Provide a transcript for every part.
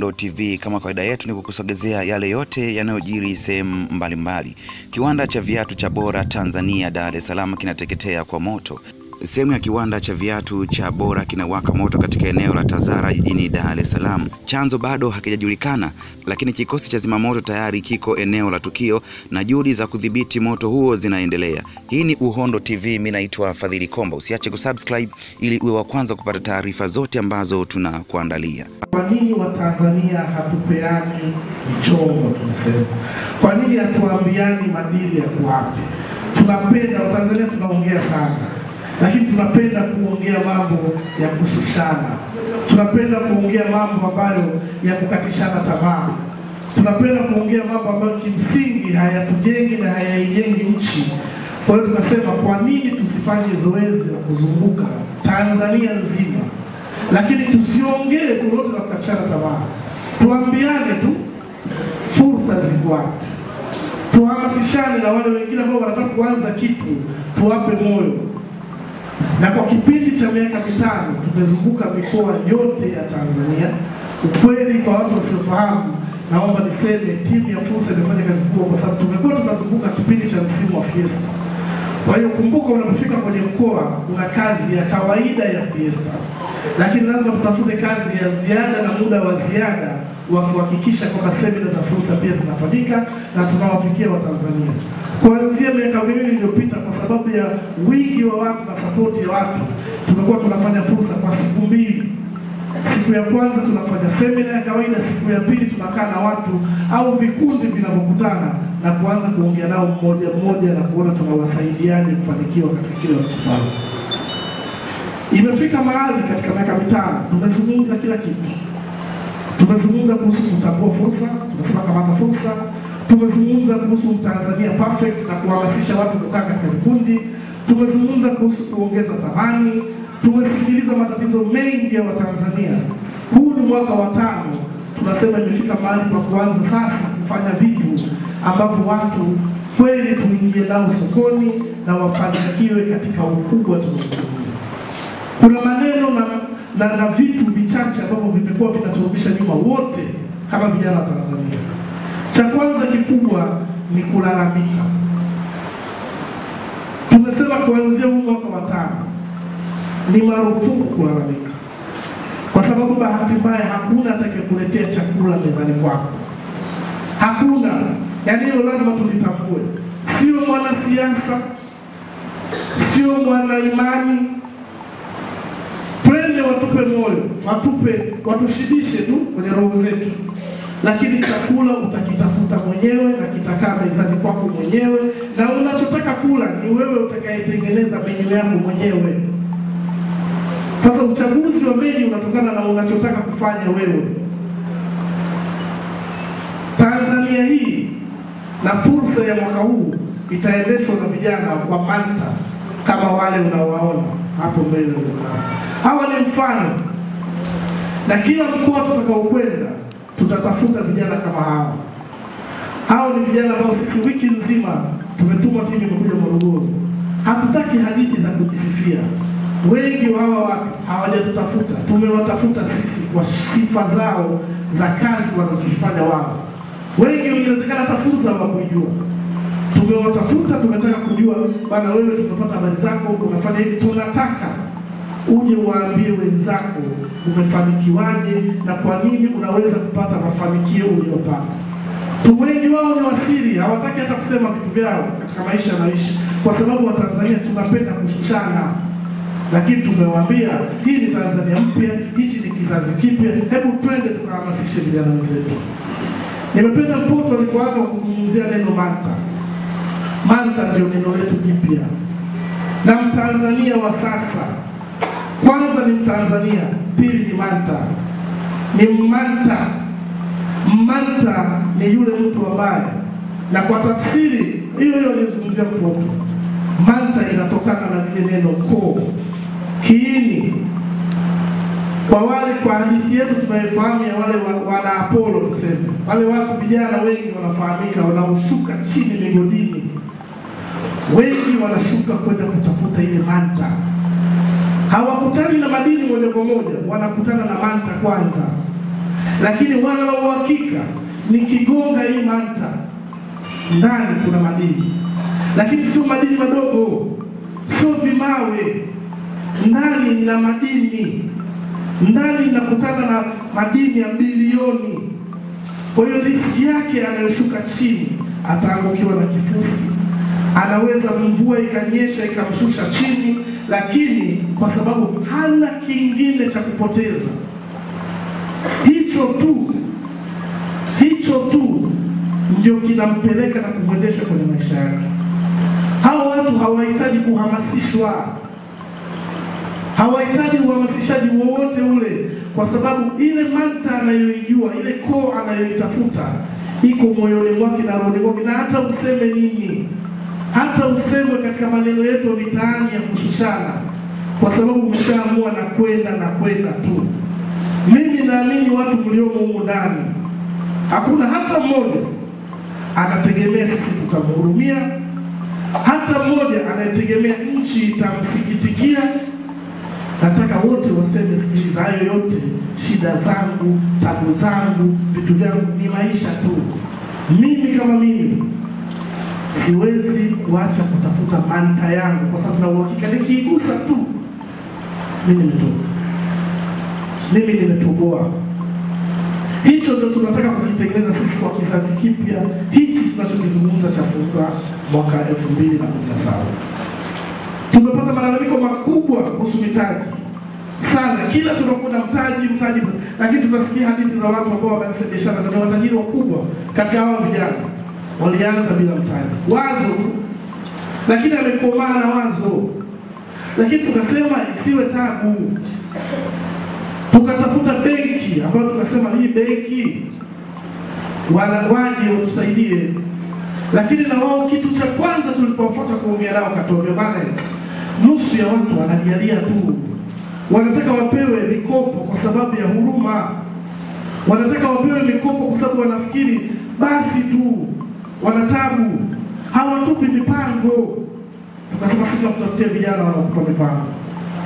Uhondo TV. Kama kawaida yetu ni kukusogezea yale yote yanayojiri sehemu mbalimbali. Kiwanda cha viatu cha Bora Tanzania Dar es Salaam kinateketea kwa moto. Sehemu ya kiwanda cha viatu cha Bora kinawaka moto katika eneo la Tazara jijini Dar es Salaam. Chanzo bado hakijajulikana, lakini kikosi cha zimamoto tayari kiko eneo la tukio na juhudi za kudhibiti moto huo zinaendelea. Hii ni Uhondo TV, mimi naitwa Fadhili Komba. Usiache kusubscribe ili uwe wa kwanza kupata taarifa zote ambazo tunakuandalia. Kwa nini Watanzania hatupeani mchongo tunasema? Kwa nini hatuambiani madili ya kuwapi? Tunapenda Watanzania tunaongea sana, lakini tunapenda kuongea mambo ya kusushana. Tunapenda kuongea mambo ambayo ya kukatishana tamaa. Tunapenda kuongea mambo ambayo kimsingi hayatujengi na hayaijengi nchi. Kwa hiyo tunasema kwa nini tusifanye zoezi la kuzunguka Tanzania nzima, lakini tusiongee lolote la kukatishana tamaa. Tuambiane tu fursa ziko wapi. Tuhamasishane na wale wengine ambao wanataka kuanza kitu, tuwape moyo. Na kwa kipindi cha miaka 5 tumezunguka mikoa yote ya Tanzania. Ukweli kwa watu wasiofahamu, naomba niseme timu ya Fursa imefanya kazi kubwa kwa sababu tumekuwa tunazunguka kipindi cha msimu wa Fiesta. Kwa hiyo kumbuka, unapofika kwenye mkoa kuna kazi ya kawaida ya Fiesta, lakini lazima tutafute kazi ya ziada na muda wa ziada wa kuhakikisha kwamba semina za Fursa pia zinafanyika na tunawafikia Watanzania. Kuanzia miaka 2 iliyopita, kwa sababu ya wingi wa watu na support ya watu, tumekuwa tunafanya Fursa kwa siku 2. Siku ya kwanza tunafanya semina ya kawaida, siku ya pili tunakaa na watu au vikundi vinavyokutana na kuanza kuongea nao mmoja mmoja na kuona tunawasaidiaje kufanikiwa katika kile wanachofanya. Imefika mahali katika miaka 5 tumezungumza kila kitu. Tumezungumza kuhusu kutambua fursa, tumesema kamata fursa. Tumezungumza kuhusu Tanzania perfect na kuhamasisha watu kukaa katika vikundi. Tumezungumza kuhusu kuongeza thamani. Tumesikiliza matatizo mengi ya Watanzania. Huu ni mwaka wa 5. Tunasema imefika mahali kwa kuanza sasa kufanya vitu ambavyo watu kweli tuingie nao sokoni na wafanikiwe katika ukubwa tunaokuwa. Kuna maneno na vitu vichache ambavyo vimekuwa vinaturudisha nyuma wote kama vijana wa Tanzania. Cha kwanza kikubwa ni kulalamika. Tumesema kuanzia mwaka wa 5 ni marufuku kulalamika, kwa sababu bahati mbaya hakuna atakayekuletea chakula mezani kwako. Hakuna. Yaani hilo lazima tulitambue. Sio mwanasiasa, sio mwana imani. Twende watupe moyo, watushibishe tu kwenye roho zetu. Lakini chakula utakitafuta mwenyewe na kitakaa mezani kwako mwenyewe, na unachotaka kula ni wewe utakayetengeneza menyu yako mwenyewe. Sasa uchaguzi wa menyu unatokana na unachotaka kufanya wewe. Tanzania hii na Fursa ya mwaka huu itaendeshwa na vijana wa Manta kama wale unaowaona hapo mbele. Hawa ni mfano, na kila mkoa tutakaokwenda tutatafuta vijana kama hao. Hao ni vijana ambao sisi wiki nzima tumetuma timu kuja Morogoro. Hatutaki hadithi za kujisifia. Wengi wa hawa watu hawajatutafuta, tumewatafuta sisi kwa sifa zao za kazi wanazofanya wao. Wengi inawezekana hata fursa hawakujua. Tumewatafuta, tumetaka kujua bana, wewe tumepata habari zako unafanya hivi, tunataka uje uwaambie wenzako umefanikiwaje na kwa nini unaweza kupata mafanikio uliyopata. Wengi wao ni wasiri, hawataki hata kusema vitu vyao katika maisha yanaishi, kwa sababu Watanzania tunapenda kushushana. Lakini tumewaambia hii ni Tanzania mpya, hichi ni kizazi kipya, hebu twende tukahamasishe vijana wenzetu. Nimependa Mpoto alipoanza kuzungumzia neno Manta. Manta ndio neno letu jipya. Na Mtanzania wa sasa, kwanza ni Mtanzania, pili ni Manta. Ni Manta. Manta ni yule mtu ambaye, na kwa tafsiri hiyo alizungumzia Mpoto, Manta inatokana na lile neno ko, kiini. Kwa wale kwa hadithi yetu tunayofahamu ya wale wana Apollo, tuseme wale watu vijana wengi wanafahamika wanaoshuka chini migodini, wengi wanashuka kwenda kutafuta ile Manta. Hawakutani na madini moja kwa moja, wanakutana na Manta kwanza. lakini wale wa uhakika nikigonga hii manta ndani kuna madini, lakini sio madini madogo, sio vimawe. Ndani na madini, ndani nakutana na madini ya bilioni. Kwa hiyo riski yake anayoshuka chini ataangukiwa na kifusi, anaweza mvua ikanyesha ikamshusha chini, lakini kwa sababu hana kingine cha kupoteza, hicho tu ndio kinampeleka na kumwendesha kwenye maisha yake. Hao watu hawahitaji kuhamasishwa, hawahitaji uhamasishaji wowote ule, kwa sababu ile manta anayoijua, ile koo anayoitafuta iko moyoni mwake na rohoni mwake. Na hata useme nini, hata useme katika maneno yetu mitaani ya kushushana, kwa sababu umeshaamua na kwenda tu. Mimi naamini watu mliomo huko ndani hakuna hata mmoja anategemea sisi tutamhurumia, hata mmoja anayetegemea nchi itamsikitikia. Nataka wote waseme, sikiliza, hayo yote shida zangu, tabu zangu, vitu vyangu ni maisha tu. Mimi kama mimi siwezi kuacha kutafuta manta yangu, kwa sababu na uhakika nikiigusa tu mimi nimetoboa. Hicho ndio tunataka kukitengeneza sisi kwa kizazi kipya hichi tunachokizungumza cha fursa mwaka 2017. Tumepata malalamiko makubwa kuhusu mitaji sana, kila tunakuwa mtaji, lakini tunasikia hadithi za watu ambao wameanza biashara na watajiri wakubwa. Katika hao vijana walianza bila mtaji, wazo tu, lakini amekomaa na wazo. Lakini tukasema isiwe tabu, tukatafuta benki ambayo tukasema hii benki waje watusaidie. Lakini na wao kitu cha kwanza tulipofuata kuongea nao katuambia, bana, nusu ya watu wanajalia tu, wanataka wapewe mikopo kwa sababu ya huruma, wanataka wapewe mikopo kwa sababu wanafikiri basi tu, wanatabu, hawatupi mipango. Tukasema sisi tutafutie vijana wanaokupa mipango,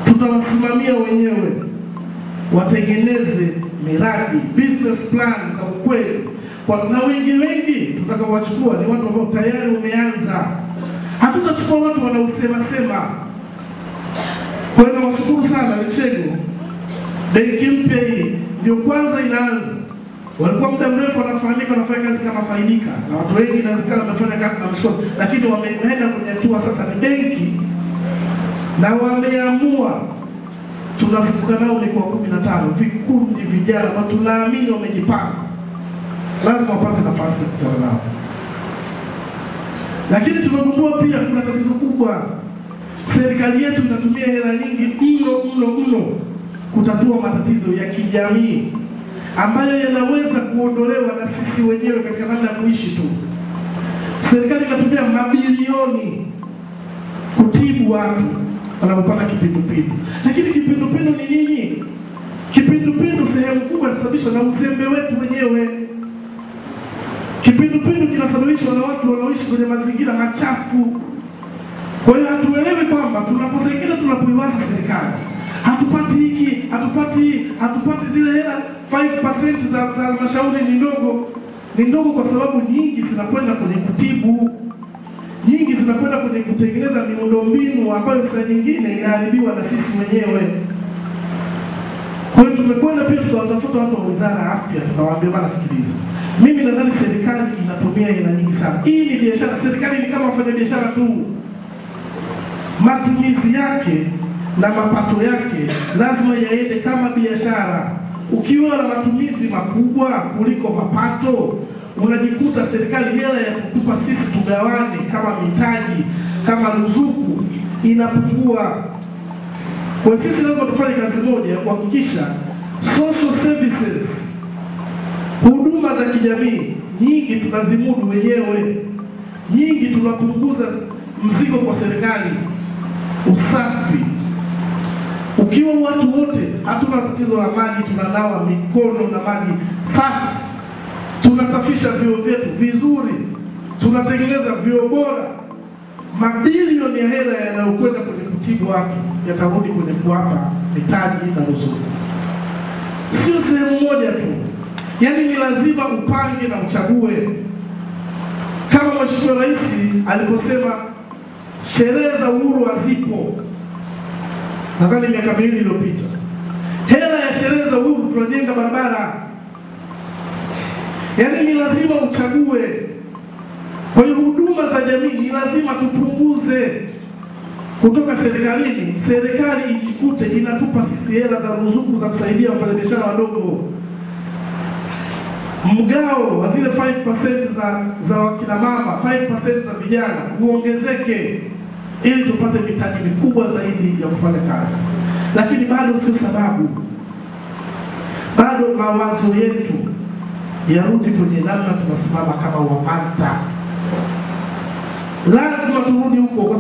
tutawasimamia wenyewe, watengeneze miradi, business plan za ukweli. Na wengi tutakawachukua ni watu ambao tayari wameanza. Hatutachukua watu wanaosema. Kwa hiyo washukuru sana Michego, benki mpya hii ndio kwanza inaanza. Walikuwa muda mrefu wanafahamika, wanafanya kazi kama Faidika, na watu wengi inawezekana wamefanya kazi na Mshiko, lakini wameenda kwenye hatua sasa ni benki, na wameamua. Tunazunguka nao ni kwa 15 vikundi vijana ambao tunaamini wamejipanga, lazima wapate nafasi ya kukutana nao. Lakini tumegundua pia kuna tatizo kubwa. Serikali yetu inatumia hela nyingi mno kutatua matatizo ya kijamii ambayo yanaweza kuondolewa na sisi wenyewe katika namna ya kuishi tu. Serikali inatumia mabilioni kutibu watu wanapopata kipindupindu. Lakini kipindupindu ni nini? Kipindupindu sehemu kubwa inasababishwa na uzembe wetu wenyewe. Kipindupindu kinasababishwa na watu wanaoishi kwenye mazingira machafu. Kwa hiyo hatuelewi kwamba tunaposaidia, tunapoiwaza serikali, hatupati hiki, hatupati zile hela 5% za halmashauri ni ndogo kwa sababu nyingi zinakwenda kwenye kutibu, nyingi zinakwenda kwenye kutengeneza miundombinu ambayo saa nyingine inaharibiwa na sisi wenyewe. Kwa hiyo tumekwenda pia tukawatafuta watu wa Wizara ya Afya, tukawaambia, bana, sikiliza, mimi nadhani serikali inatumia hela nyingi sana. Hii ni biashara, serikali ni kama wafanya biashara tu. Matumizi yake na mapato yake lazima yaende kama biashara. Ukiwa na matumizi makubwa kuliko mapato, unajikuta serikali hela ya kutupa sisi tugawane kama mitaji, kama ruzuku, inapungua. Kwa sisi lazima tufanye kazi moja ya kuhakikisha social services, huduma za kijamii nyingi tunazimudu wenyewe, nyingi tunapunguza mzigo kwa serikali. Usafi, ukiwa watu wote hatuna tatizo la maji, tunanawa mikono na maji safi, tunasafisha vyoo vyetu vizuri, tunatengeneza vyoo bora, mabilioni ya hela yanayokwenda kwenye kutibu watu yatarudi kwenye kuwapa mitaji na ruzuku. Sio sehemu moja tu. Yaani ni lazima upange na uchague. Kama Mheshimiwa Rais aliposema sherehe za uhuru hazipo, nadhani miaka 2 iliyopita, hela ya sherehe za uhuru tunajenga barabara. Yaani ni lazima uchague. Kwa hiyo huduma za jamii ni lazima tupunguze kutoka serikalini. Serikali ijikute inatupa sisi hela za ruzuku za kusaidia wafanyabiashara wadogo. Mgao wa zile 5% za wakina mama, 5% za vijana uongezeke ili tupate mitaji mikubwa zaidi ya kufanya kazi. Lakini bado sio sababu. Bado mawazo yetu yarudi kwenye namna tunasimama kama Wamanta. Lazima turudi huko.